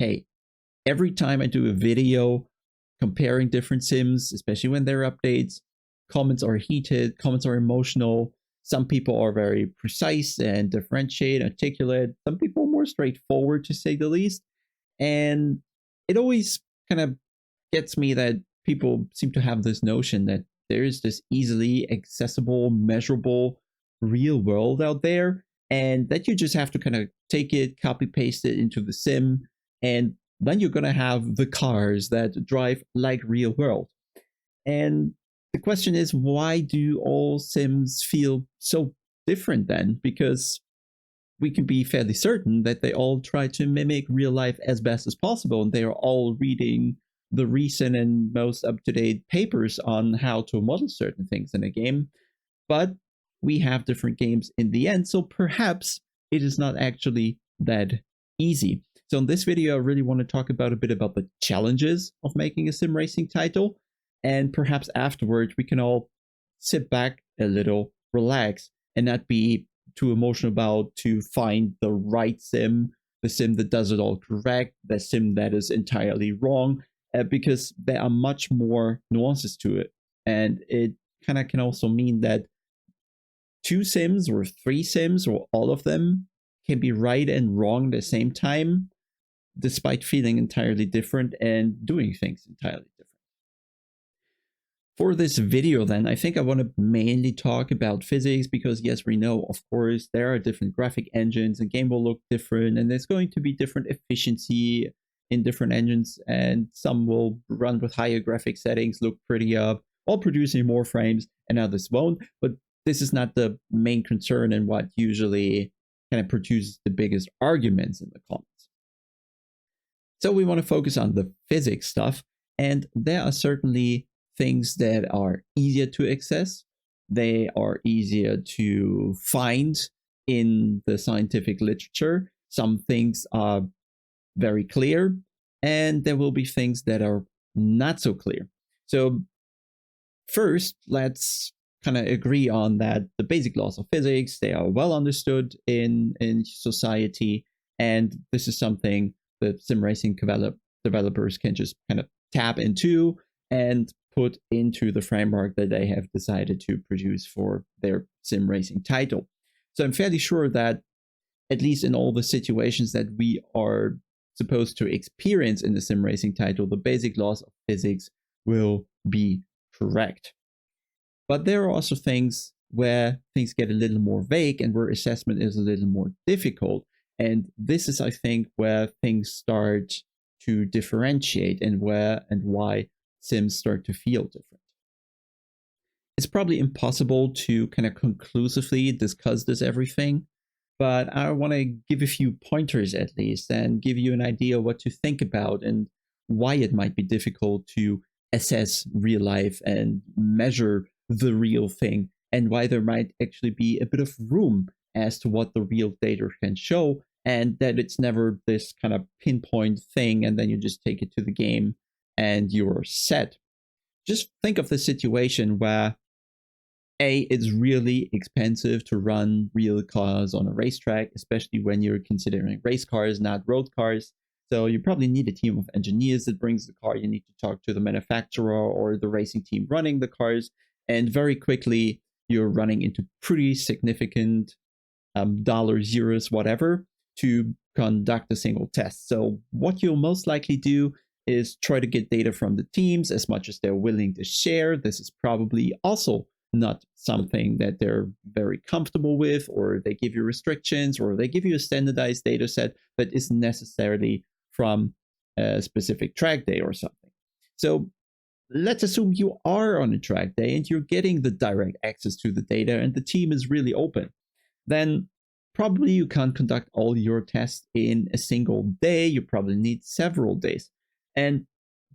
hey, every time I do a video comparing different sims, especially when there are updates, comments are heated, comments are emotional. Some people are very precise and differentiate, articulate. Some people are more straightforward, to say the least. And it always kind of gets me that people seem to have this notion that there is this easily accessible, measurable real world out there, and that you just have to kind of take it, copy paste it into the sim, and then you're going to have the cars that drive like real world. And the question is, why do all sims feel so different then? Because we can be fairly certain that they all try to mimic real life as best as possible, and they are all reading the recent and most up-to-date papers on how to model certain things in a game. But we have different games in the end, so perhaps it is not actually that easy. So in this video, I really want to talk about a bit about the challenges of making a sim racing title, and perhaps afterwards we can all sit back a little, relax, and not be too emotional about to find the right sim, the sim that does it all correct, the sim that is entirely wrong, because there are much more nuances to it. And it kind of can also mean that 2 sims or 3 sims or all of them can be right and wrong at the same time, despite feeling entirely different and doing things entirely different. For this video then, I think I want to mainly talk about physics because yes, we know, of course, there are different graphic engines and game will look different and there's going to be different efficiency in different engines, and some will run with higher graphic settings, look prettier, while producing more frames, and others won't. But this is not the main concern and what usually kind of produces the biggest arguments in the comments. So we want to focus on the physics stuff, and there are certainly things that are easier to access. They are easier to find in the scientific literature. Some things are very clear, and there will be things that are not so clear. So first, let's kind of agree on that the basic laws of physics, they are well understood in society, and this is something that sim racing developers can just kind of tap into and put into the framework that they have decided to produce for their sim racing title. So I'm fairly sure that at least in all the situations that we are supposed to experience in the sim racing title, the basic laws of physics will be correct. But there are also things where things get a little more vague and where assessment is a little more difficult. And this is, I think, where things start to differentiate and where and why sims start to feel different. It's probably impossible to kind of conclusively discuss this everything, but I want to give a few pointers at least and give you an idea what to think about and why it might be difficult to assess real life and measure the real thing, and why there might actually be a bit of room as to what the real data can show, and that it's never this kind of pinpoint thing and then you just take it to the game and you're set. Just think of the situation where it's really expensive to run real cars on a racetrack, especially when you're considering race cars, not road cars. So you probably need a team of engineers that brings the car. You need to talk to the manufacturer or the racing team running the cars. And very quickly, you're running into pretty significant dollars, euros, whatever, to conduct a single test. So what you'll most likely do is try to get data from the teams as much as they're willing to share. This is probably also not something that they're very comfortable with, or they give you restrictions, or they give you a standardized data set that isn't necessarily from a specific track day or something. So let's assume you are on a track day and you're getting the direct access to the data and the team is really open. Then probably you can't conduct all your tests in a single day. You probably need several days. And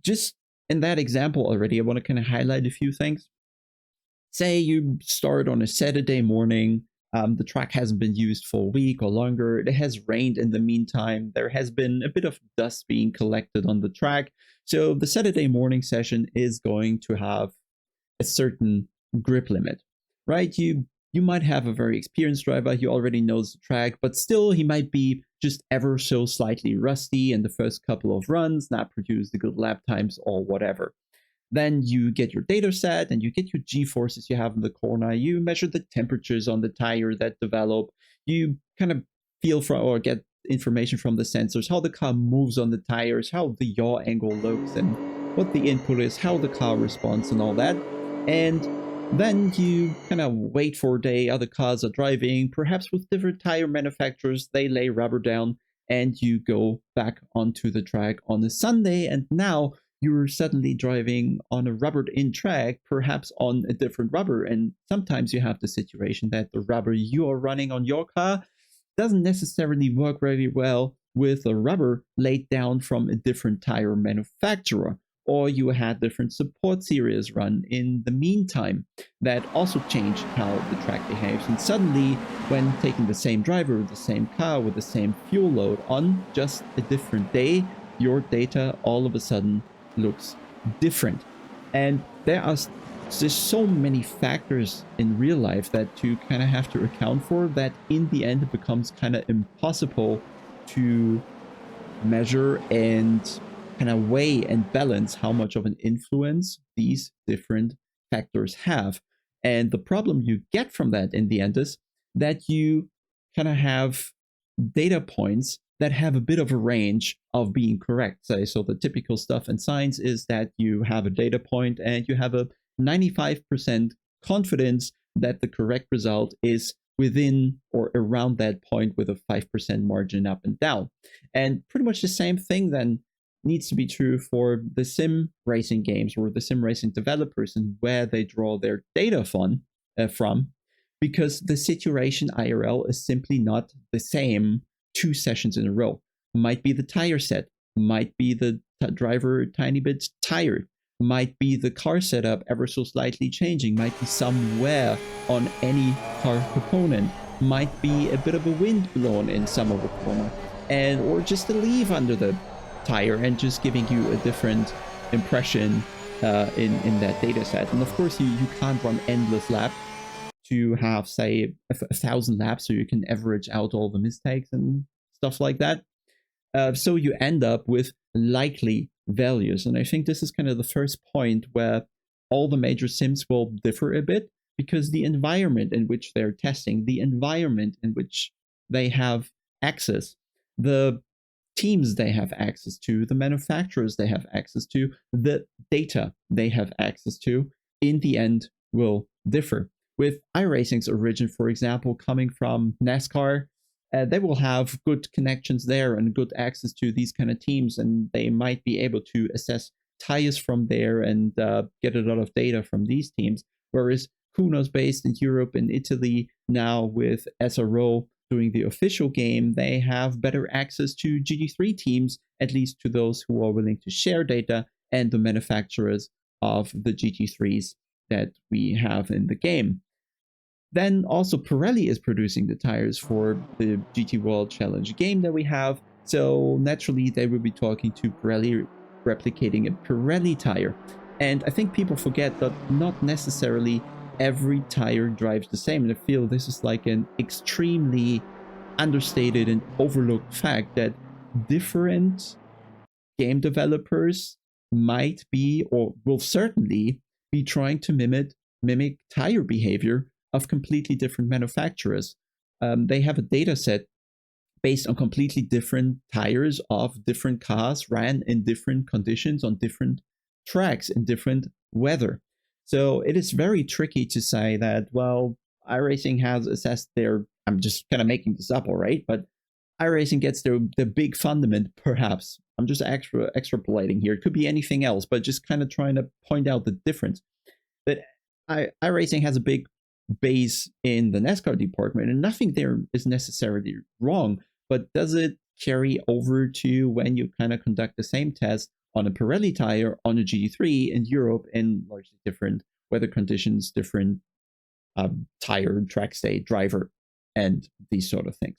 just in that example already, I want to kind of highlight a few things. Say you start on a Saturday morning, the track hasn't been used for a week or longer, it has rained in the meantime, there has been a bit of dust being collected on the track, so the Saturday morning session is going to have a certain grip limit, right? You you might have a very experienced driver, he already knows the track, but still he might be just ever so slightly rusty in the first couple of runs, not produce the good lap times or whatever. Then you get your data set and you get your G-forces you have in the corner. You measure the temperatures on the tire that develop. You kind of feel from or get information from the sensors, how the car moves on the tires, how the yaw angle looks, and what the input is, how the car responds, and all that. And then you kind of wait for a day, other cars are driving, perhaps with different tire manufacturers, they lay rubber down, and you go back onto the track on a Sunday, and now you're suddenly driving on a rubbered in track, perhaps on a different rubber. And sometimes you have the situation that the rubber you are running on your car doesn't necessarily work very well with a rubber laid down from a different tire manufacturer. Or you had different support series run in the meantime that also change how the track behaves. And suddenly, when taking the same driver, the same car with the same fuel load on just a different day, your data all of a sudden looks different. And there's so many factors in real life that you kind of have to account for that in the end it becomes kind of impossible to measure and kind of weigh and balance how much of an influence these different factors have. And the problem you get from that in the end is that you kind of have data points that have a bit of a range of being correct. So the typical stuff in science is that you have a data point and you have a 95% confidence that the correct result is within or around that point with a 5% margin up and down. And pretty much the same thing then needs to be true for the sim racing games or the sim racing developers and where they draw their data from, because the situation IRL is simply not the same 2 sessions in a row. Might be the tire set, might be the driver a tiny bit tired, might be the car setup ever so slightly changing, might be somewhere on any car component, might be a bit of a wind blown in some of the corner, and or just a leaf under the tire and just giving you a different impression in that data set. And of course you can't run endless laps to have, say, 1,000 laps so you can average out all the mistakes and stuff like that. So you end up with likely values. And I think this is kind of the first point where all the major sims will differ a bit, because the environment in which they're testing, the environment in which they have access, the teams they have access to, the manufacturers they have access to, the data they have access to, in the end will differ. With iRacing's origin, for example, coming from NASCAR, they will have good connections there and good access to these kind of teams, and they might be able to assess tires from there and get a lot of data from these teams. Whereas Kuno's based in Europe and Italy now with SRO doing the official game, they have better access to GT3 teams, at least to those who are willing to share data, and the manufacturers of the GT3s that we have in the game. Then also Pirelli is producing the tires for the GT World Challenge game that we have, so naturally they will be talking to Pirelli, replicating a Pirelli tire. And I think people forget that not necessarily every tire drives the same, and I feel this is like an extremely understated and overlooked fact that different game developers might be, or will certainly be, trying to mimic tire behavior of completely different manufacturers. They have a data set based on completely different tires of different cars ran in different conditions on different tracks in different weather. So it is very tricky to say that, well, iRacing has assessed their, I'm just kind of making this up, all right, but iRacing gets the big fundament, perhaps. I'm just extrapolating here. It could be anything else, but just kind of trying to point out the difference. That iRacing has a big base in the NASCAR department, and nothing there is necessarily wrong, but does it carry over to when you kind of conduct the same test on a Pirelli tire on a GT3 in Europe in largely different weather conditions, different tire, track state, driver, and these sort of things?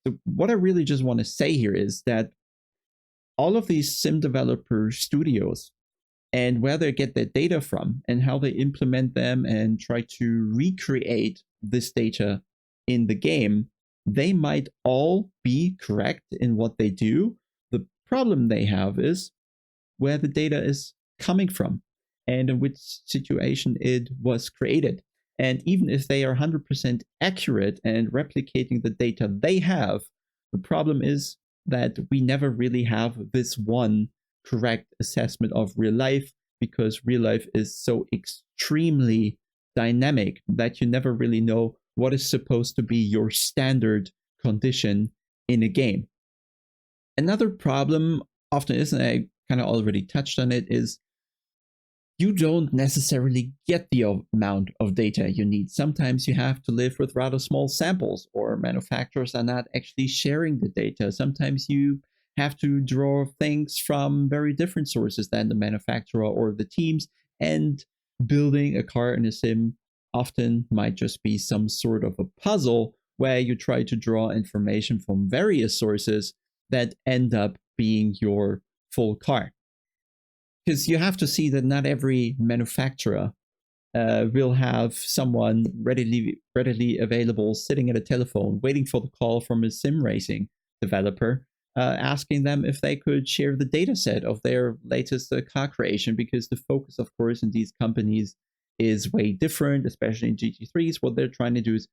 So what I really just want to say here is that all of these sim developer studios and where they get their data from and how they implement them and try to recreate this data in the game, they might all be correct in what they do. The problem they have is where the data is coming from and in which situation it was created. And even if they are 100% accurate and replicating the data they have, the problem is that we never really have this one correct assessment of real life, because real life is so extremely dynamic that you never really know what is supposed to be your standard condition in a game. Another problem often is, and I kind of already touched on it, is you don't necessarily get the amount of data you need. Sometimes you have to live with rather small samples, or manufacturers are not actually sharing the data. Sometimes you have to draw things from very different sources than the manufacturer or the teams, and building a car in a sim often might just be some sort of a puzzle where you try to draw information from various sources that end up being your full car. Because you have to see that not every manufacturer will have someone readily available sitting at a telephone waiting for the call from a Simracing developer, asking them if they could share the data set of their latest car creation, because the focus, of course, in these companies is way different, especially in GT3s. What they're trying to do is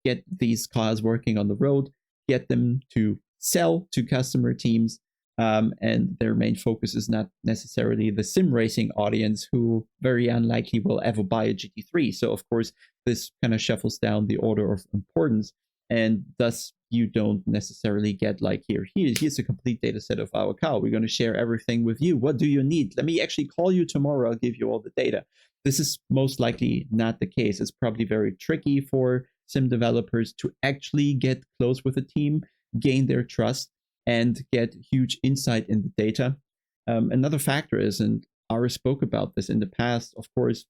get these cars working on the road, get them to sell to customer teams, and their main focus is not necessarily the sim racing audience, who very unlikely will ever buy a GT3. So, of course, this kind of shuffles down the order of importance, and thus you don't necessarily get like, here's a complete data set of our car. We're going to share everything with you. What do you need? Let me actually call you tomorrow. I'll give you all the data. This is most likely not the case. It's probably very tricky for sim developers to actually get close with a team, gain their trust, and get huge insight in the data. Another factor is, and Ara spoke about this in the past, of course,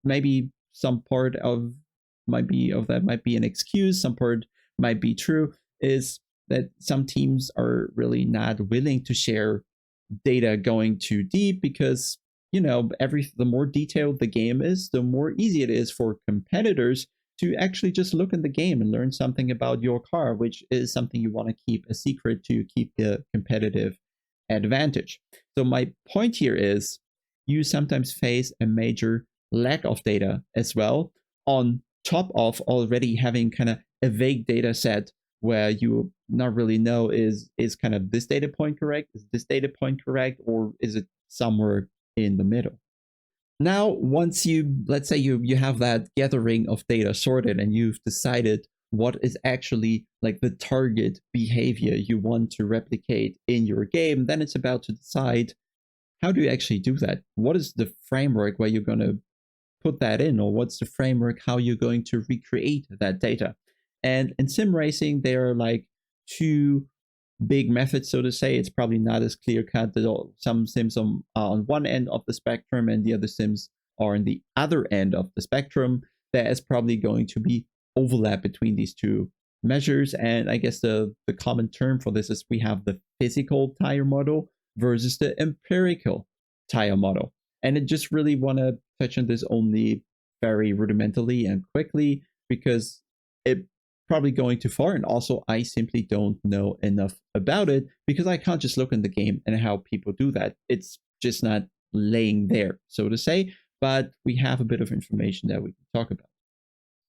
maybe some part of might be an excuse, some part might be true, is that some teams are really not willing to share data going too deep, because the more detailed the game is, the more easy it is for competitors to actually just look in the game and learn something about your car, which is something you want to keep a secret to keep the competitive advantage. So my point here is, you sometimes face a major lack of data as well, on top of already having kind of a vague data set where you not really know is kind of this data point correct, is this data point correct, or is it somewhere in the middle. Now, once let's say you have that gathering of data sorted, and you've decided what is actually like the target behavior you want to replicate in your game, then it's about to decide, how do you actually do that? What is the framework where you're going to put that in, or what's the framework how you're going to recreate that data? And in sim racing, there are like two big methods, so to say. It's probably not as clear cut. Some sims are on one end of the spectrum, and the other sims are on the other end of the spectrum. There is probably going to be overlap between these two measures, and I guess the common term for this is we have the physical tire model versus the empirical tire model. And I just really want to touch on this only very rudimentarily and quickly, because it probably going too far, and also I simply don't know enough about it, because I can't just look in the game and how people do that. It's just not laying there, so to say, but we have a bit of information that we can talk about.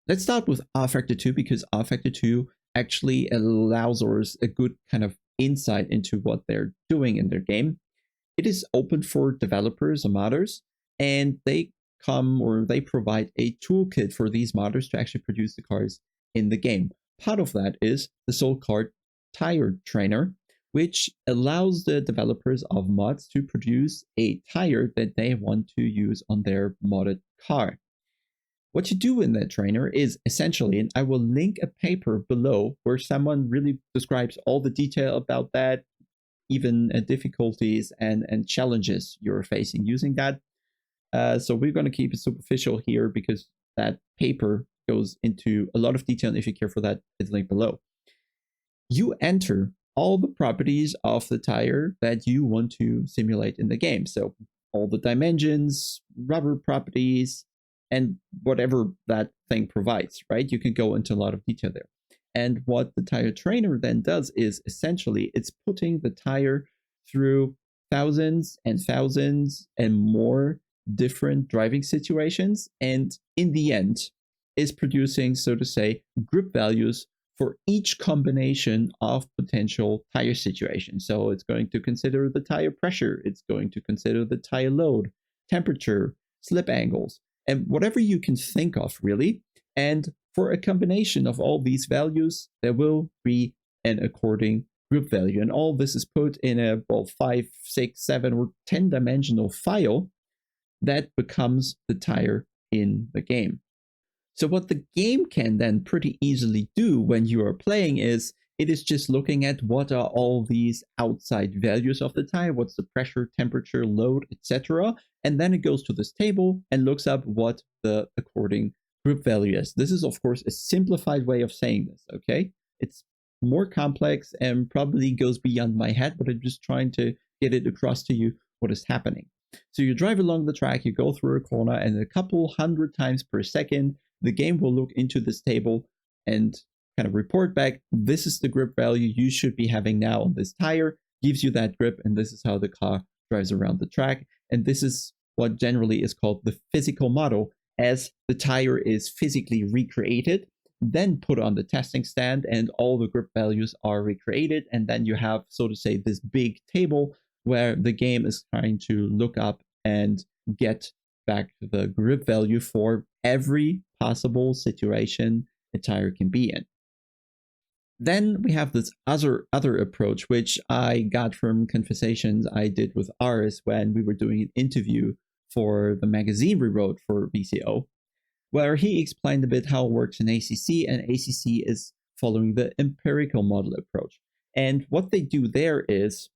Let's start with rFactor 2, because rFactor 2 actually allows us a good kind of insight into what they're doing in their game. It is open for developers or modders, and they provide a toolkit for these modders to actually produce the cars in the game. Part of that is the so-called tire trainer, which allows the developers of mods to produce a tire that they want to use on their modded car. What you do in that trainer is essentially, and I will link a paper below where someone really describes all the detail about that, even difficulties and challenges you're facing using that. So we're going to keep it superficial here, because that paper goes into a lot of detail, and if you care for that, it's linked below. You enter all the properties of the tire that you want to simulate in the game. So all the dimensions, rubber properties, and whatever that thing provides, right? You can go into a lot of detail there. And what the tire trainer then does is essentially it's putting the tire through thousands and thousands and more different driving situations, and in the end is producing, so to say, grip values for each combination of potential tire situations. So it's going to consider the tire pressure, it's going to consider the tire load, temperature, slip angles, and whatever you can think of, really. And for a combination of all these values, there will be an according group value. And all this is put in a 5, 6, 7, or 10-dimensional file that becomes the tire in the game. So what the game can then pretty easily do when you are playing is it is just looking at what are all these outside values of the tire, what's the pressure, temperature, load, etc. And then it goes to this table and looks up what the according group value is. This is, of course, a simplified way of saying this, okay? It's more complex and probably goes beyond my head, but I'm just trying to get it across to you what is happening. So you drive along the track, you go through a corner, and a couple hundred times per second, the game will look into this table and kind of report back, this is the grip value you should be having now on this tire, gives you that grip, and this is how the car drives around the track. And this is what generally is called the physical model, as the tire is physically recreated, then put on the testing stand, and all the grip values are recreated. And then you have, so to say, this big table where the game is trying to look up and get back the grip value for every possible situation a tire can be in. Then we have this other approach, which I got from conversations I did with Aris when we were doing an interview for the magazine we wrote for VCO, where he explained a bit how it works in ACC, and ACC is following the empirical model approach. And what they do there is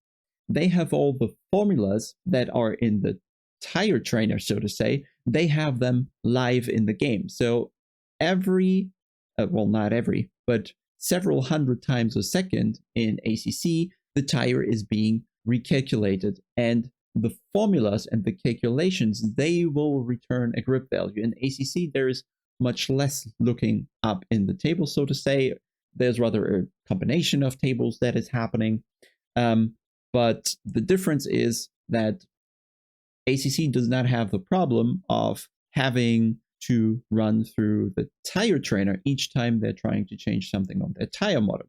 they have all the formulas that are in the tire trainer, so to say, they have them live in the game. So every, well, not every, but several hundred times a second in ACC, the tire is being recalculated, and the formulas and the calculations, they will return a grip value. In ACC, there is much less looking up in the table, so to say. There's rather a combination of tables that is happening. But the difference is that ACC does not have the problem of having to run through the tire trainer each time they're trying to change something on their tire model.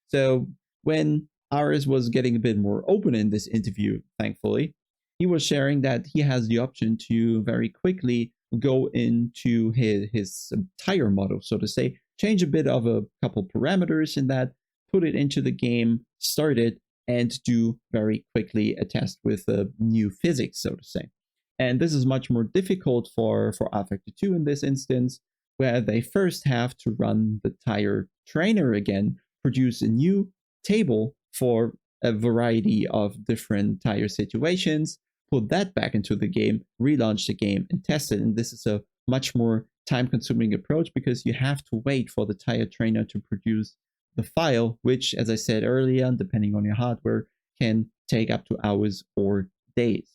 So when Aris was getting a bit more open in this interview, thankfully, he was sharing that he has the option to very quickly go into his tire model, so to say, change a bit of a couple parameters in that, put it into the game, start it, and do very quickly a test with new physics, so to say. And this is much more difficult for rFactor 2 in this instance, where they first have to run the tire trainer again, produce a new table for a variety of different tire situations, put that back into the game, relaunch the game, and test it. And this is a much more time-consuming approach because you have to wait for the tire trainer to produce the file, which, as I said earlier, depending on your hardware, can take up to hours or days.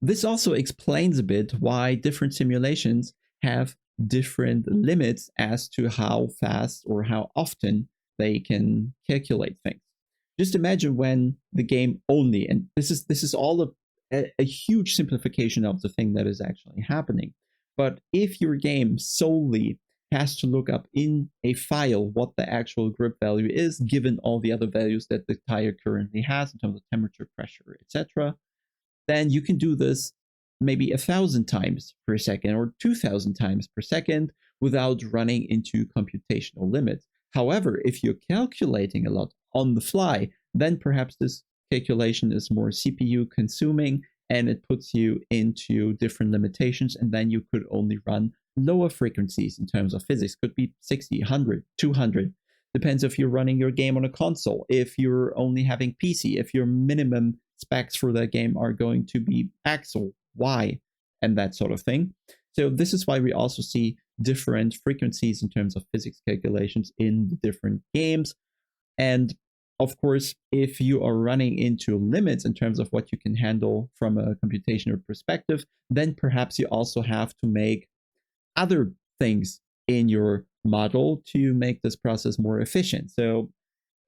This also explains a bit why different simulations have different limits as to how fast or how often they can calculate things. Just imagine when the game only, and this is all a huge simplification of the thing that is actually happening, but if your game solely has to look up in a file what the actual grip value is, given all the other values that the tire currently has in terms of temperature, pressure, etc., then you can do this maybe 1,000 times per second or 2,000 times per second without running into computational limits. However, if you're calculating a lot on the fly, then perhaps this calculation is more CPU consuming and it puts you into different limitations, and then you could only run lower frequencies in terms of physics. Could be 60, 100, 200. Depends if you're running your game on a console, if you're only having PC, if your minimum specs for that game are going to be X or Y and that sort of thing. So this is why we also see different frequencies in terms of physics calculations in the different games. And of course, if you are running into limits in terms of what you can handle from a computational perspective, then perhaps you also have to make other things in your model to make this process more efficient. So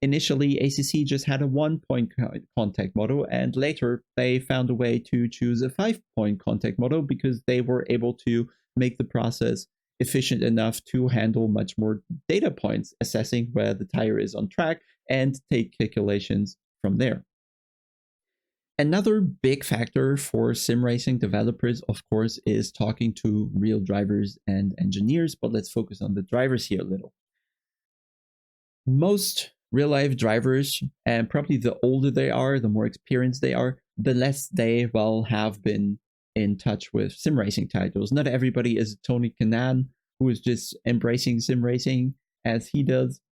initially, ACC just had a 1-point contact model, and later they found a way to choose a 5-point contact model because they were able to make the process efficient enough to handle much more data points, assessing where the tire is on track and take calculations from there. Another big factor for sim racing developers, of course, is talking to real drivers and engineers, but let's focus on the drivers here a little. Most real life drivers, and probably the older they are, the more experienced they are, the less they will have been in touch with sim racing titles. Not everybody is Tony Kanaan, who is just embracing sim racing as he does.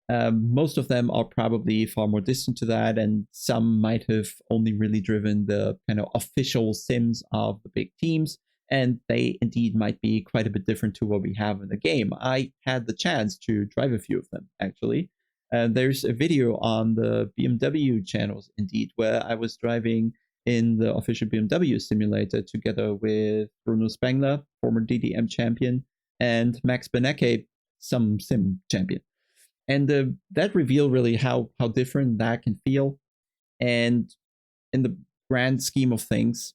Most of them are probably far more distant to that, and some might have only really driven the kind of official sims of the big teams, and they indeed might be quite a bit different to what we have in the game. I had the chance to drive a few of them, actually. There's a video on the BMW channels, indeed, where I was driving in the official BMW simulator together with Bruno Spengler, former DDM champion, and Max Benecke, some sim champion. And that revealed really how different that can feel. And in the grand scheme of things,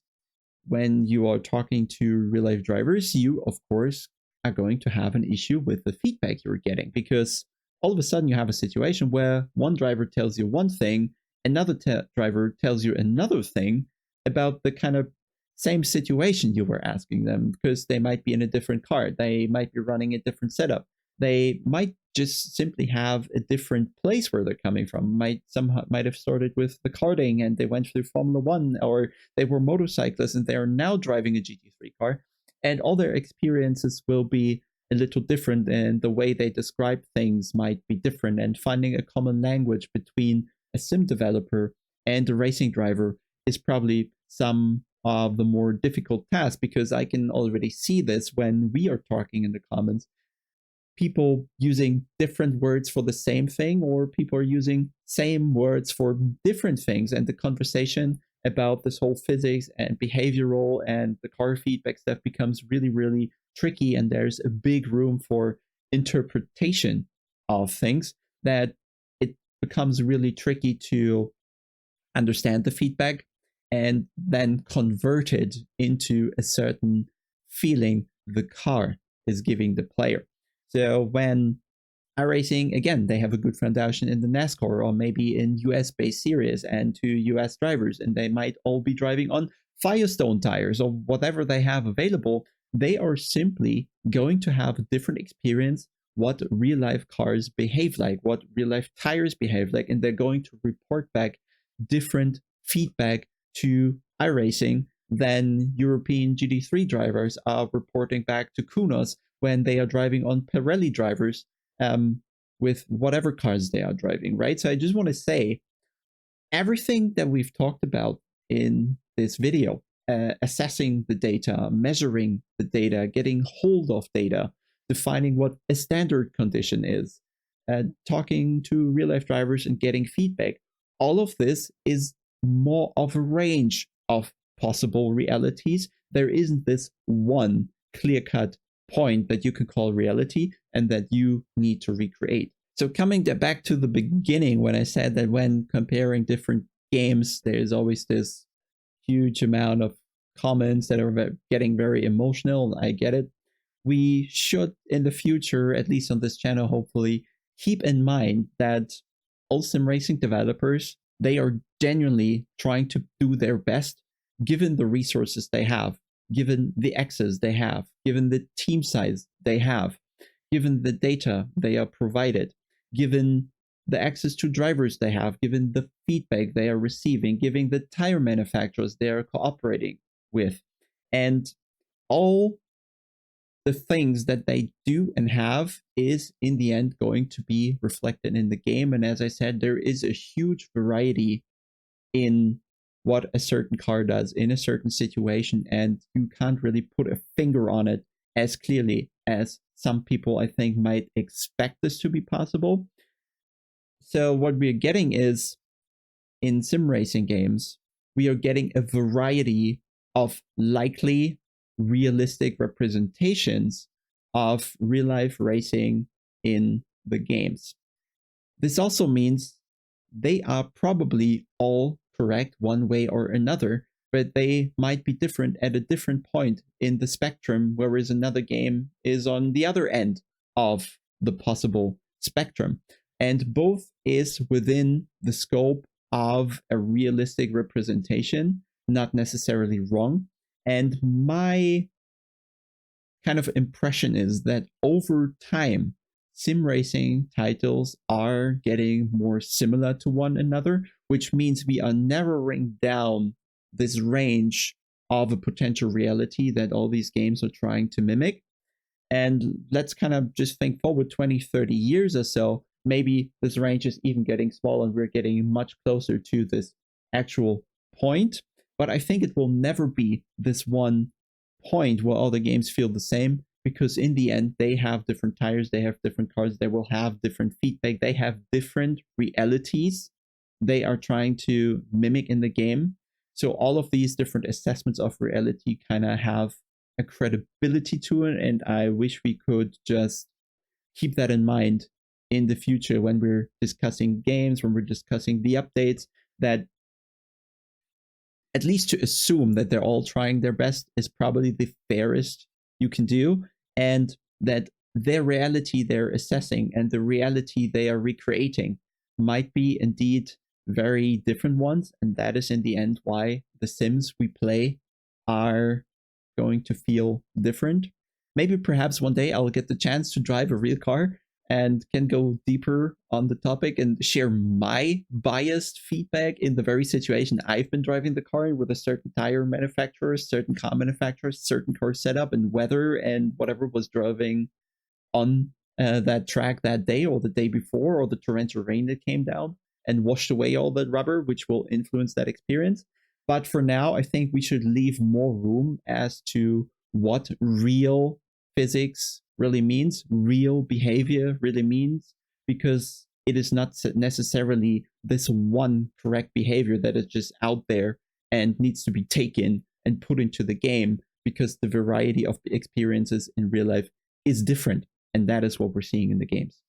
when you are talking to real life drivers, you, of course, are going to have an issue with the feedback you're getting, because all of a sudden you have a situation where one driver tells you one thing, another driver tells you another thing about the kind of same situation you were asking them, because they might be in a different car, they might be running a different setup, they might just simply have a different place where they're coming from. Some might have started with the karting and they went through Formula One, or they were motorcyclists and they are now driving a GT3 car, and all their experiences will be a little different, and the way they describe things might be different, and finding a common language between a sim developer and a racing driver is probably some of the more difficult tasks, because I can already see this when we are talking in the comments. People using different words for the same thing, or people are using same words for different things, and the conversation about this whole physics and behavioral and the car feedback stuff becomes really, really tricky, and there's a big room for interpretation of things that it becomes really tricky to understand the feedback and then convert it into a certain feeling the car is giving the player. So when iRacing, again, they have a good foundation in the NASCAR or maybe in US-based series and to US drivers, and they might all be driving on Firestone tires or whatever they have available, they are simply going to have a different experience what real-life cars behave like, what real-life tires behave like, and they're going to report back different feedback to iRacing than European GT3 drivers are reporting back to Kunos when they are driving on Pirelli drivers with whatever cars they are driving, right? So I just want to say, everything that we've talked about in this video, assessing the data, measuring the data, getting hold of data, defining what a standard condition is, talking to real-life drivers and getting feedback, all of this is more of a range of possible realities. There isn't this one clear-cut point that you can call reality and that you need to recreate. So coming back to the beginning, when I said that when comparing different games, there's always this huge amount of comments that are getting very emotional. I get it. We should, in the future, at least on this channel, hopefully, keep in mind that all sim racing developers, they are genuinely trying to do their best given the resources they have, given the access they have, given the team size they have, given the data they are provided, given the access to drivers they have, given the feedback they are receiving, given the tire manufacturers they are cooperating with, and all the things that they do and have is in the end going to be reflected in the game. And as I said, there is a huge variety in what a certain car does in a certain situation, and you can't really put a finger on it as clearly as some people, I think, might expect this to be possible. So what we're getting is, in sim racing games, we are getting a variety of likely realistic representations of real life racing in the games. This also means they are probably all correct one way or another, but they might be different at a different point in the spectrum, whereas another game is on the other end of the possible spectrum. And both is within the scope of a realistic representation, not necessarily wrong. And my kind of impression is that over time, sim racing titles are getting more similar to one another, which means we are narrowing down this range of a potential reality that all these games are trying to mimic. And let's kind of just think forward 20, 30 years or so. Maybe this range is even getting smaller and we're getting much closer to this actual point. But I think it will never be this one point where all the games feel the same, because in the end they have different tires, they have different cars, they will have different feedback, they have different realities they are trying to mimic in the game. So all of these different assessments of reality kind of have a credibility to it, and I wish we could just keep that in mind in the future when we're discussing games, when we're discussing the updates, that at least to assume that they're all trying their best is probably the fairest you can do, and that their reality they're assessing and the reality they are recreating might be indeed very different ones. And that is in the end why the Sims we play are going to feel different. Maybe perhaps one day I'll get the chance to drive a real car and can go deeper on the topic and share my biased feedback in the very situation I've been driving the car in, with a certain tire manufacturer, certain car manufacturer, certain car setup and weather and whatever was driving on that track that day or the day before, or the torrential rain that came down and washed away all the rubber, which will influence that experience. But for now, I think we should leave more room as to what real physics really means, real behavior really means, because it is not necessarily this one correct behavior that is just out there and needs to be taken and put into the game, because the variety of experiences in real life is different. And that is what we're seeing in the games.